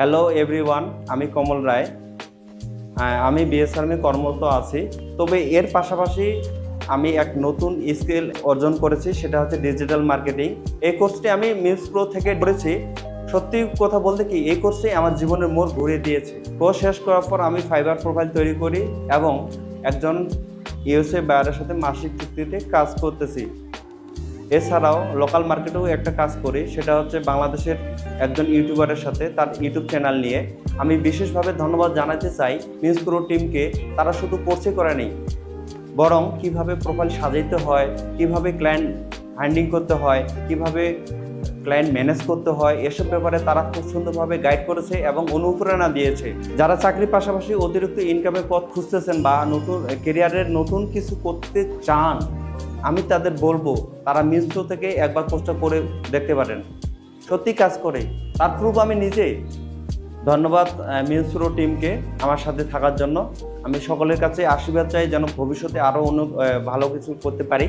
Hello everyone, আমি কমল রায়। আমি BS army কর্মরত আছি। তবে এর পাশাপাশি আমি এক নতুন স্কিল অর্জন করেছি, সেটা হচ্ছে ডিজিটাল মার্কেটিং। এই কোর্সটি আমি মিউজ প্রো থেকে করেছি। সত্যি কথা বলতে কি, এই কোর্সটি আমার জীবনের মোড় ঘুরিয়ে দিয়েছে। কোর্স শেষ করার পর আমি ফাইবার প্রোফাইল তৈরি করি এবং একজন ইউএসএ বায়ারের সাথে মাসিক চুক্তিতে কাজ করতেছি। এছাড়াও লোকাল মার্কেটেও একটা কাজ করি, সেটা হচ্ছে বাংলাদেশের একজন ইউটিউবারের সাথে তার ইউটিউব চ্যানেল নিয়ে। আমি বিশেষভাবে ধন্যবাদ জানাতে চাই মিউজ প্রো টিমকে। তারা শুধু কোর্সই করেনি, বরং কিভাবে প্রোফাইল সাজাইতে হয়, কিভাবে ক্লায়েন্ট হ্যান্ডলিং করতে হয়, কিভাবে ক্লায়েন্ট ম্যানেজ করতে হয়, এসব ব্যাপারে তারা খুব সুন্দরভাবে গাইড করেছে এবং অনুপ্রেরণা দিয়েছে। যারা চাকরির পাশাপাশি অতিরিক্ত ইনকামের পথ খুঁজতেছেন বা নতুন ক্যারিয়ারের নতুন কিছু করতে চান, আমি তাদের বলবো তারা মিউজ প্রো থেকে একবার কোর্সটা করে দেখতে পারেন। সত্যি কাজ করে, তার প্রুফ আমি নিজেই। ধন্যবাদ মিউজ প্রো টিমকে আমার সাথে থাকার জন্য। আমি সকলের কাছে আশীর্বাদ চাই যেন ভবিষ্যতে আরও ভালো কিছু করতে পারি।